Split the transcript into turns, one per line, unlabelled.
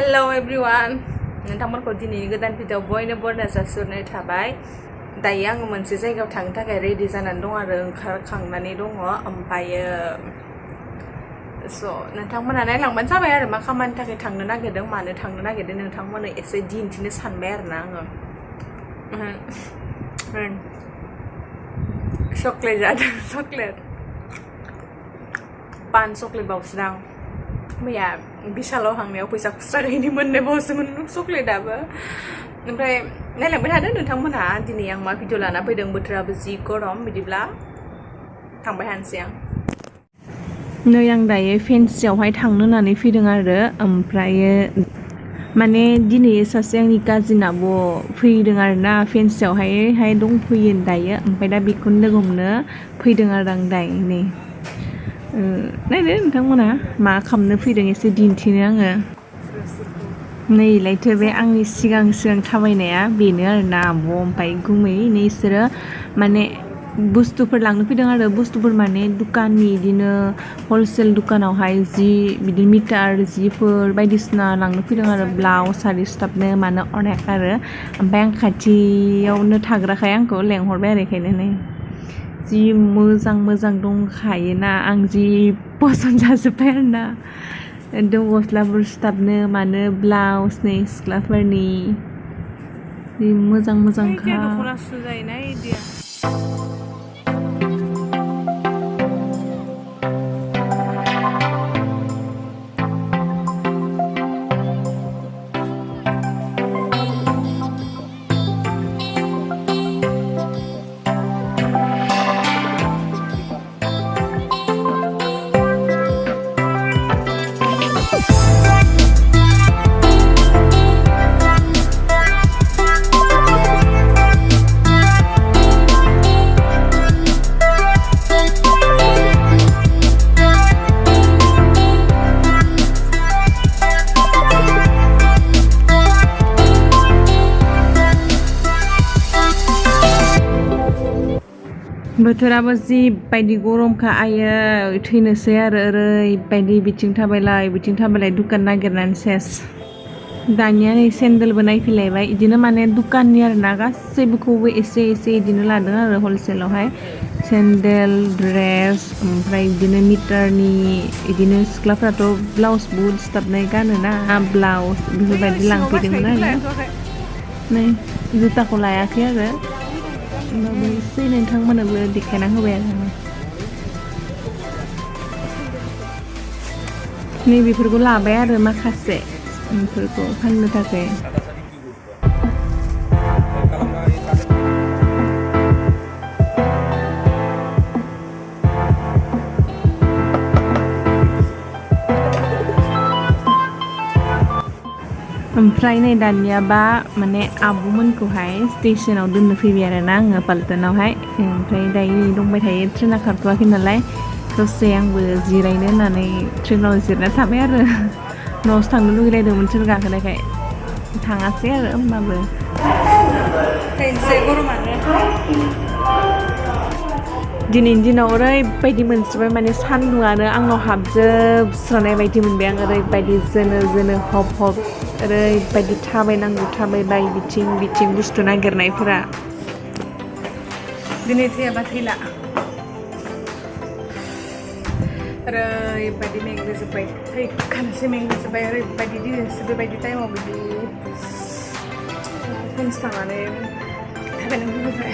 Hello everyone. नोंथांमोनखौ दिनैनि गोदान video बयनो बरायना जासिहरनाय थाबाय। दायो आङो मोनसे जायगायाव थांनो थाखाय रेडि जानानै दं आरो ओंखारखांनानै दङ। ओमफ्रायो नोंथांमोना नायलांबानो जाबाय आरो मा खामानि थाखाय थांनो नागिरदों, मानो थांनो नागिरदों नोंथांमोननो एसे दिन्थिनो सानबाय आरो ना आङो। चक्लेट जादों, चक्लेट पान चक्लेट बावसोदां। मैया बिशालाव थांनायाव फैसा खुस्रा गैयिनि मोननाय बावसोमोन चक्लेटआबो। ओमफ्राय नायलांबाय थादो नोंथांमोनहा दिनै आं मा भिडिअ लाना फैदों। बोथोराबो जि गरम, बिदिब्ला थांबाय थानोसै आं। नै आं दायो फेन्सियावहाय थांनो होननानै फैदों आरो ओमफ्रायो माने दिनै सासे आंनि काजिनाबो फैदों आरो ना फेन्सियावहाय दंफैयो दायो। ओमफ्राय दा बेखौनो लोगो हमनो फैदों आरो आं दायो नै। नायदो नोंथांमोना मा खालामनो फैदों एसे दिन्थिनो आङो। नैलायथो बे आंनि सिगां थाबायनाया बेनो आरोना आब' ओमफ्राय गुमै नैसोरो माने बुस्थुफोर लांनो फैदों आरो बुस्थुफोर माने दुकाननि बिदिनो हलसेल दुकानावहाय जि बिदिनो मिटार जिफोर बायदिसिना लांनो फैदों आरो ब्लाउस आरि सुथाबनो मानो अनेक आरो। ओमफ्राय आं खाथियावनो थाग्राखाय आंखौ लेंहरबाय आरो बेखायनो नै जि मोजां दंखायोना आं जि पसन्द जाजोब्बाय आरो ना। एकदम गस्लाफोर सुथाबनो मानो ब्लाउस नै सिख्लाफोरनि जि मोजांखा। दख'ना सुजायोना इदिया बोथोराबो जिबायदि गरमखा आयो थैनोसै आरो ओरैबायदि बिथिं थाबायलाय दुकान नागिरनानै सेस। दानिया नै सेन्देलबो नायफैलायबाय बिदिनो माने दुकाननि आरो ना गासैबोखौबो एसे बिदिनो लादों आरो हलसेलावहाय सेन्देल ड्रेस ओमफ्राय बिदिनो मिटारनि बिदिनो सिख्लाफ्राथ' ब्लाउस बुहुद सुथाबनाय गानोना ब्लाउस बेफोरबायदि लांफैदोंमोन आरो नै जुथाखौ लायाखै आरो होमबाबो एसे नोंथांमोननोबो देखायना होबाय आरो नै बेफोरखौ लाबाय आरो माखासे बेफोरखौ फाननो थाखाय। ओमफ्राय नै दानियाबा माने आब'मोनखौहाय स्टेसनाव दोननो फैबाय आरो ना आङो पाल्टनावहाय। ओमफ्राय दायो दंबाय थायो, ट्रेना खारथ'वाखै नालाय दसे आंबो जिरायनो होननानै ट्रेनाव जिरायना थाबाय आरो न'आवसो थांनो लुगैलायदोंमोन ट्रेन गाखोनायखाय थाङासै आरो होमबाबो गरमानो। दिनैनि दिनाव ओरैबायदि मोनस्रिबाय माने सान्दुंआनो आंनाव हाबजोबस्रानाय बायदि मोनबाय आं। ओरैबायदि जोनो हब ओरैबायदि थाबायबाय बिथिं बुस्थु नागिरनायफोरा दिनै थैयाबा थैला ओरैबायदि मेंग्लिजोब्बाय, थैखानोसै मेंग्लिजोब्बाय ओरैबायदि दिनैसो बेबायदि टाइमाव बिदि फेन्स थांनानै थाबायनो लुबैबाय।